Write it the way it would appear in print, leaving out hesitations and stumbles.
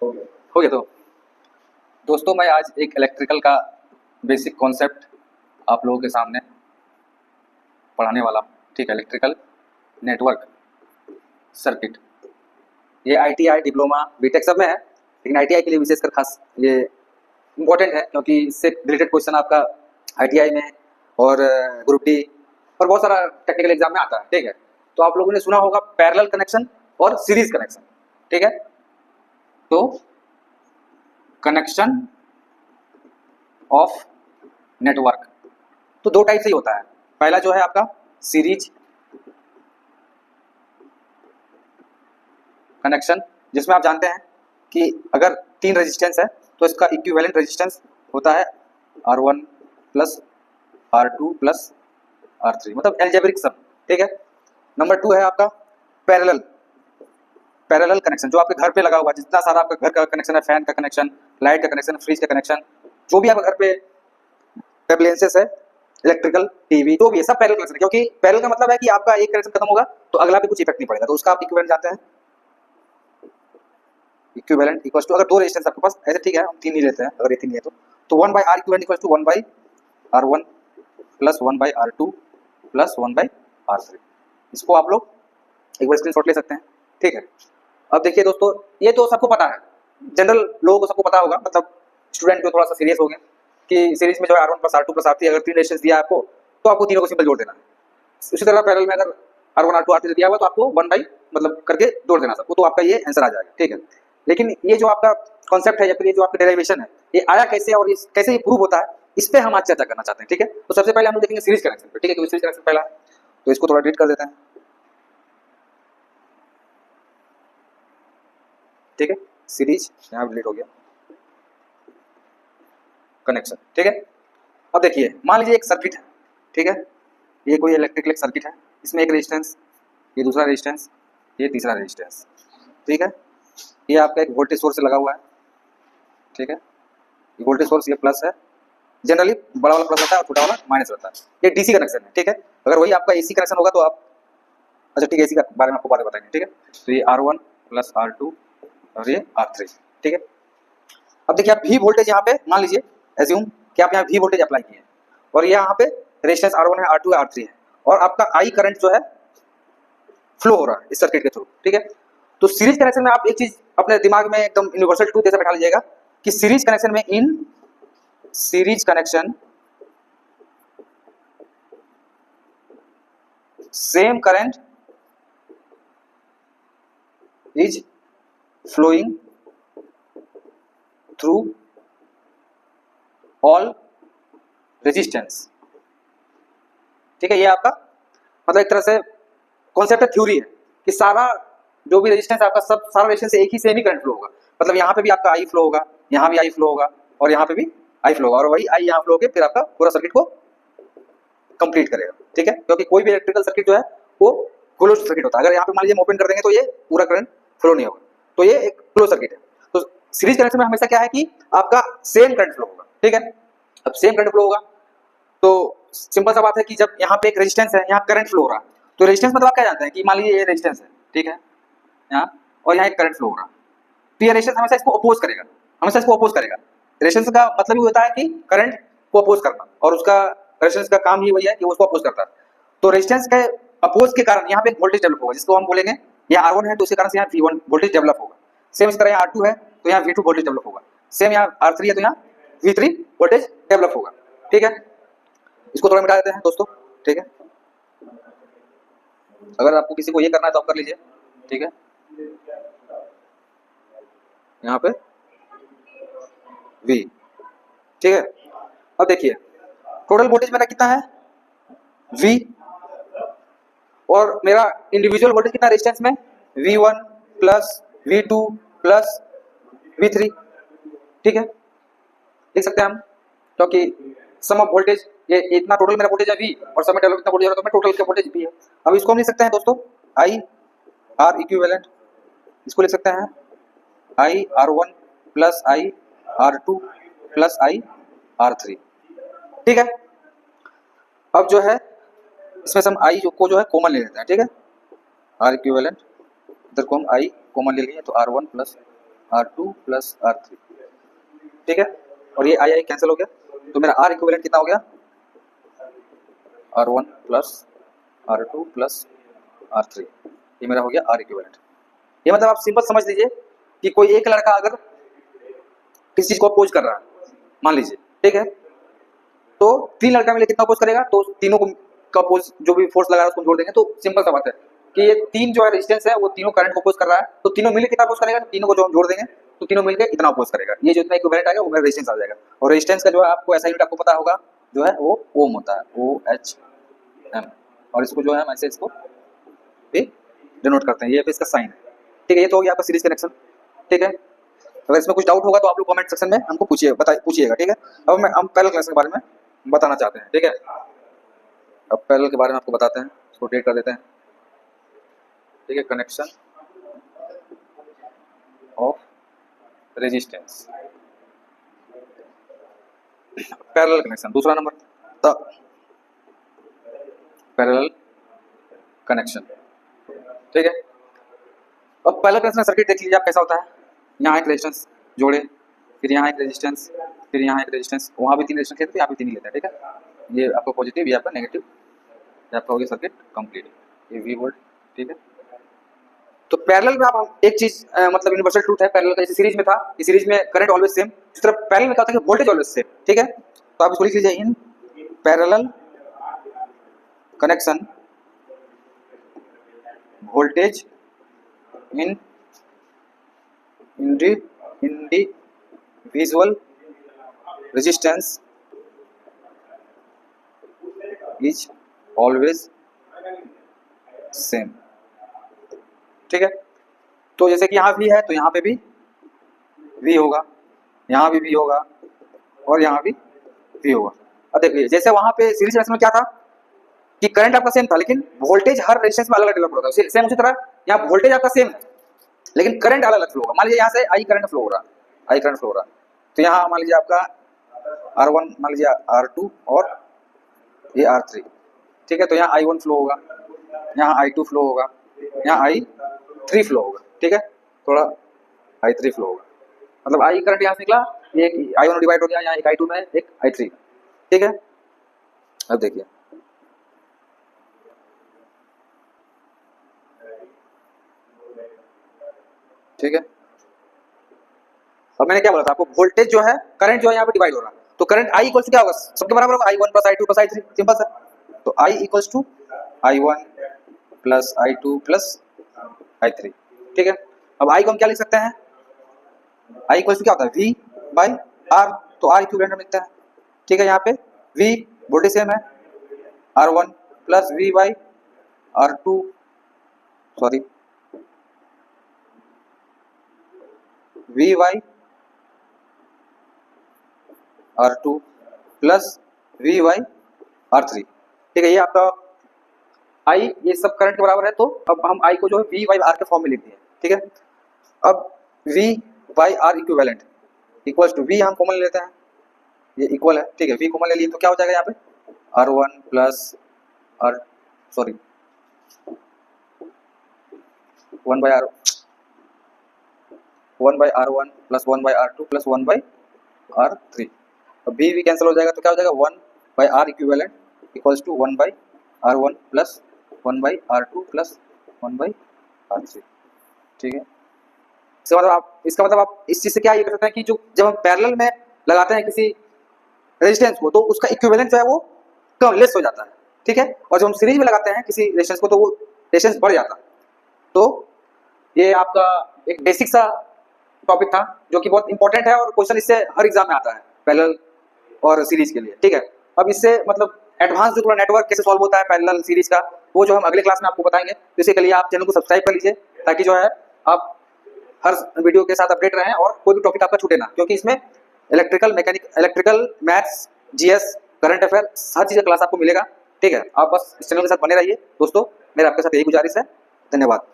हो गया। तो दोस्तों मैं आज एक इलेक्ट्रिकल का बेसिक कॉन्सेप्ट आप लोगों के सामने पढ़ाने वाला हूँ। ठीक है, इलेक्ट्रिकल नेटवर्क सर्किट, ये आईटीआई डिप्लोमा बीटेक सब में है, लेकिन आईटीआई के लिए विशेषकर खास ये इम्पोर्टेंट है क्योंकि इससे रिलेटेड क्वेश्चन आपका आईटीआई में और ग्रुप डी और बहुत सारा टेक्निकल एग्जाम में आता है। ठीक है, तो आप लोगों ने सुना होगा पैरेलल कनेक्शन और सीरीज कनेक्शन। ठीक है, तो कनेक्शन ऑफ नेटवर्क तो दो टाइप से ही होता है। पहला जो है आपका सीरीज कनेक्शन, जिसमें आप जानते हैं कि अगर 3 रेजिस्टेंस है तो इसका इक्विवेलेंट रेजिस्टेंस होता है R1 plus R2 plus R3, मतलब एल्जेब्रिक सम। ठीक है, नंबर 2 है आपका पैरेलल कनेक्शन, जो आपके घर पे लगा हुआ है, जितना सारा आपका घर का कनेक्शन है, फैन का कनेक्शन, लाइट का कनेक्शन, फ्रिज का कनेक्शन, जो भी आपके घर पे एप्लायंसेस है, इलेक्ट्रिकल टीवी जो भी है, सब पैरेलल कनेक्शन। क्योंकि पैरेलल का मतलब है कि आपका एक कनेक्शन खत्म होगा तो अगला पे कुछ इफेक्ट नहीं पड़ेगा, तो उसका आप इक्विवेलेंट जानते हैं। इक्विवेलेंट इक्वल्स टू, अगर 2 रेजिस्टेंस आपके पास ऐसे, ठीक है हम 3 नहीं लेते हैं, अगर ये 3 है तो 1 by R equivalent equals to 1 by R1 plus 1 by R2 plus 1 by R3। इसको आप लोग एक बार स्क्रीनशॉट ले सकते हैं। ठीक है, अब देखिए दोस्तों, ये तो सबको पता है, जनरल लोगों को सबको पता होगा, मतलब स्टूडेंट जो थोड़ा सा सीरियस हो गए कि सीरीज में जो है R1 plus R2 plus R3 अगर 3 रेजिस्टेंस दिया है आपको तो आपको तीनों को सिंपल जोड़ देना है। उसी तरह पैरेलल में अगर R1 R2 R3 दिया हुआ तो आपको 1 बाई मतलब करके जोड़ देना सबको, तो आपका ये आंसर आ जाएगा। ठीक है, लेकिन ये जो आपका कॉन्सेप्ट है या फिर ये जो आपका डेरिवेशन है, ये आया कैसे और ये कैसे ये प्रूव होता है, इस पे हम आज चर्चा करना चाहते हैं। ठीक है, तो सबसे पहले हम लोग देखेंगे सीरीज कनेक्शन पे। ठीक है, क्योंकि सीरीज कनेक्शन पहला है तो इसको थोड़ा रीड कर देते हैं। ठीक है, सीरीज यहाँ डिलीट हो गया, कनेक्शन। ठीक है, अब देखिए मान लीजिए एक सर्किट है। ठीक है, ये कोई इलेक्ट्रिकल सर्किट है, इसमें एक रेजिस्टेंस, ये दूसरा रेजिस्टेंस, ये तीसरा रेजिस्टेंस। ठीक है, ये आपका एक वोल्टेज सोर्स लगा हुआ है। ठीक है, ये वोल्टेज सोर्स, ये प्लस है, जनरली बड़ा वाला प्लस होता है और छोटा वाला माइनस होता है। ये डीसी कनेक्शन है। ठीक है, अगर वही आपका एसी कनेक्शन होगा तो आप, अच्छा ठीक है, एसी का बारे में आपको बातें बताएंगे। ठीक है, तो ये R1 प्लस R2 और ये R3। ठीक है, अब देखिए आप V वोल्टेज यहाँ पे मान लीजिए, एज्यूम कि आप यहाँ V वोल्टेज अप्लाई किए और ये यहाँ पे रेजिस्टेंस R1 है, R2 है, R3 है और आपका I करंट जो है फ्लो हो रहा है इस सर्किट के थ्रू। ठीक है, तो सीरीज कनेक्शन में आप एक चीज अपने दिमाग में एकदम यूनिवर्सल ट्रूथ जैसे बैठा लीजिएगा कि सीरीज कनेक्शन में, in series connection same current is flowing through all resistance. ठीक है, ये आपका मतलब एक तरह से कॉन्सेप्ट है, थ्योरी है कि सारा जो भी रेजिस्टेंस आपका, सब सारा रेजिस्टेंस से एक ही सेम ही करंट फ्लो होगा। मतलब यहाँ पे भी आपका आई फ्लो होगा, यहाँ भी आई फ्लो होगा और यहाँ पे भी आई फ्लो होगा और वही आई यहाँ फ्लो होकर फिर आपका पूरा सर्किट को कंप्लीट करेगा। ठीक है, क्योंकि कोई भी इलेक्ट्रिकल सर्किट जो है वो क्लोज सर्किट होता है। अगर यहाँ पे मान लीजिए ओपन कर देंगे तो ये पूरा करंट फ्लो नहीं होगा, तो ये एक क्लोज सर्किट है। तो सीरीज कनेक्शन में हमेशा क्या है कि आपका सेम करंट फ्लो होगा। ठीक है, अब सेम करंट फ्लो होगा तो सिंपल सा बात है कि जब यहाँ पे एक रेजिस्टेंस है, यहाँ करंट फ्लो हो रहा है, तो रेजिस्टेंस मतलब आप क्या जानते हैं कि मान लीजिए ये रेजिस्टेंस है, ठीक है, यहाँ और यहाँ एक करंट फ्लो हो रहा है, तो ये रेजिस्टेंस हमेशा इसको अपोज करेगा, हमेशा इसको अपोज करेगा। रेजिस्टेंस का मतलब ही होता है कि करंट को अपोज करना और उसका रेजिस्टेंस का काम ही वही है कि उसको अपोज करता है। तो रेजिस्टेंस के अपोज के कारण यहाँ पे एक वोल्टेज डेवलप होगा, जिसको हम बोलेंगे यहाँ R1 है तो उसके कारण से यहाँ V1 वोल्टेज डेवलप होगा। सेम इस तरह यहाँ R2 है तो यहाँ V2 वोल्टेज डेवलप होगा। सेम यहाँ R3 है तो यहाँ V3 वोल्टेज डेवलप होगा। ठीक है, इसको थोड़ा मिटा देते हैं दोस्तों। ठीक है, अगर आपको किसी को ये करना है तो आप कर लीजिए। ठीक है, यहाँ पे V। ठीक है, अब देखिए टोटल वोल्टेज मेरा कितना है V और मेरा इंडिविजुअल वोल्टेज कितना रेजिस्टेंस में V1 plus V2 plus V3। ठीक है, लिख सकते हैं हम क्योंकि सम ऑफ वोल्टेज, ये इतना टोटल मेरा वोल्टेज है V और सम डेवलप कितना वोल्टेज है तो मैं टोटल का वोल्टेज V है। अब इसको हम लिख सकते हैं दोस्तों I R इक्विवेलेंट, इसको लिख सकते हैं I R1 plus I R2 plus I R3। ठीक है, अब जो है इसमें से हम I को जो है कॉमन ले लेते हैं। ठीक है, R इक्विवेलेंट, इधर को हम I कॉमन ले लिए तो R1 plus R2 plus R3, ठीक है। और ये आई कैंसिल हो गया, तो मेरा R इक्विवेलेंट कितना हो गया, R1 plus R2 plus R3, ये मेरा हो गया R इक्विवेलेंट। ये मतलब आप सिंपल समझ लीजिए कि कोई एक लड़का अगर किसी चीज को अपोज कर रहा है मान लीजिए, ठीक है, तो 3 लड़का मिले कितना अपोज करेगा, तो तीनों को का अपोज जो भी फोर्स लगा रहा है उसको जोड़ देंगे, तो सिंपल सा बात है कि ये 3 जो है रेजिस्टेंस है वो तीनों करंट को अपोज कर रहा है, तो तीनों मिलकर कितना अपोज करेगा, तीनों को जो हम जोड़ देंगे तो तीनों मिलकर इतना अपोज करेगा। ये जो इतना इक्विवेलेंट आएगा वो मेरा रेजिस्टेंस आ जाएगा। और रेजिस्टेंस का जो है आपको ऐसा यूनिट आपको पता होगा जो है वो ओम होता है, OHM, और इसको जो है हम ऐसे इसको भी डिनोट करते हैं, ये इसका साइन है, ठीक है। ये तो हो गया आपका सीरीज कनेक्शन, ठीक है। अगर इसमें कुछ डाउट होगा तो आप लोग कमेंट सेक्शन में हमको पूछिएगा, ठीक है। अब हम पैरेलल कनेक्शन के बारे में बताना चाहते हैं, ठीक है। अब पैरेलल के बारे में आपको बताते हैं, इसको डेट कर देते हैं, ठीक है। Connection of resistance, parallel connection, दूसरा नंबर द पैरेलल कनेक्शन, ठीक है। अब पैरेलल कनेक्शन सर्किट देख लीजिए आप कैसा होता है। यहाँ एक रेजिस्टेंस जोड़े, फिर यहाँ एक रेजिस्टेंस, फिर यहाँ एक रेजिस्टेंस, वहाँ भी 3 रेजिस्टेंस लेते हैं, यहाँ भी 3 ही लेते हैं, ठीक है। ये आपका पॉजिटिव, ये आपका नेगेटिव, ये आपका हो गया सर्किट कंप्लीट, ये V वोल्ट, ठीक है। तो पैरेलल में आप एक चीज मतलब यूनिवर्सल ट्रूथ है पैरेलल का, जैसे सीरीज में था कि सीरीज में करंट ऑलवेज सेम, इस तरह पैरेलल में क्या होता है कि वोल्टेज ऑलवेज सेम, ठीक है। तो आप इसको लिख लीजिए, in parallel connection voltage in individual resistance is always same, ठीक है। तो जैसे कि यहाँ V है तो यहाँ पे भी V होगा, यहाँ भी V होगा और यहाँ भी V होगा। अब देखिए जैसे वहाँ पे सीरीज कनेक्शन में क्या था कि करंट आपका सेम था लेकिन वोल्टेज हर रेजिस्टेंस में अलग अलग डेवलप होता है, सेम उसी तरह यहाँ वोल्टेज आपका सेम है लेकिन करंट अलग अलग फ्लो होगा। मान लीजिए यहाँ से I करंट फ्लो हो रहा है, I करंट फ्लो हो रहा है, तो यहाँ मान लीजिए आपका R1, मान लीजिए R2 और ये R3, ठीक है। तो यहाँ I1 फ्लो होगा, यहाँ I2 फ्लो होगा, यहाँ I3 फ्लो होगा, ठीक है। थोड़ा I3 फ्लो होगा, मतलब I करंट यहाँ से निकला, एक I1 डिवाइड हो गया, यहाँ एक I2 में एक I3, ठीक है। अब देखिए ठीक है, अब मैंने क्या बोला था आपको, वोल्टेज जो है करंट जो है यहाँ पे डिवाइड हो रहा है, तो करंट I इक्वल्स क्या होगा, सबके बराबर होगा, I1 plus I2 plus I3, simple सा। तो I equals to I1 plus I2 plus I3, ठीक है। अब I को हम क्या लिख सकते हैं, I इक्वल्स टू क्या होता है, V बाई R, तो R इक्विवेलेंट मिलता है, ठीक है। यहाँ पे V वोल्टेज सेम है, R1 plus V by R2, sorry V by R2 plus V by R3, ठीक है। ये आपका I ये सब करंट के बराबर है, तो अब हम I को जो है V बाई R के फॉर्म में लिख दिए, ठीक है। अब V by R equivalent equals to, V हम कॉमन लेते हैं, ये इक्वल है, ठीक है। V कॉमन ले लिए तो क्या हो जाएगा यहाँ पे R1 plus sorry 1 by R1 plus 1 by R2 plus 1 by R3। अब V कैंसिल हो जाएगा तो क्या हो जाएगा 1 by R equivalent equals to 1 by R1 plus 1 by R2 plus 1 by R3, ठीक है। इसका मतलब आप इस चीज से क्या ये कर सकते हैं कि जो जब हम पैरेलल में लगाते हैं किसी रेजिस्टेंस को तो उसका इक्विवेलेंट जो है वो कम लेस हो जाता है, ठीक है। और जब हम सीरीज में लगाते हैं किसी रेजिस्टेंस को तो वो रेजिस्टेंस बढ़ जाता है। तो ये आपका एक बेसिक सा टॉपिक था जो कि बहुत इंपॉर्टेंट है और क्वेश्चन इससे हर एग्जाम में आता है पैरेलल और सीरीज के लिए, ठीक है। अब इससे मतलब एडवांस जो थोड़ा नेटवर्क कैसे सॉल्व होता है पैरेलल सीरीज का, वो जो हम अगले क्लास में आपको बताएंगे। तो इसके लिए आप चैनल को सब्सक्राइब कर लीजिए ताकि जो है आप हर वीडियो के साथ अपडेट रहें और कोई भी टॉपिक आपका छूटे ना, क्योंकि इसमें electrical maths, GS, current affair हर चीज़ का क्लास आपको मिलेगा, ठीक है। आप बस इस चैनल के साथ बने रहिए दोस्तों, मेरा आपके साथ यही गुजारिश है। धन्यवाद।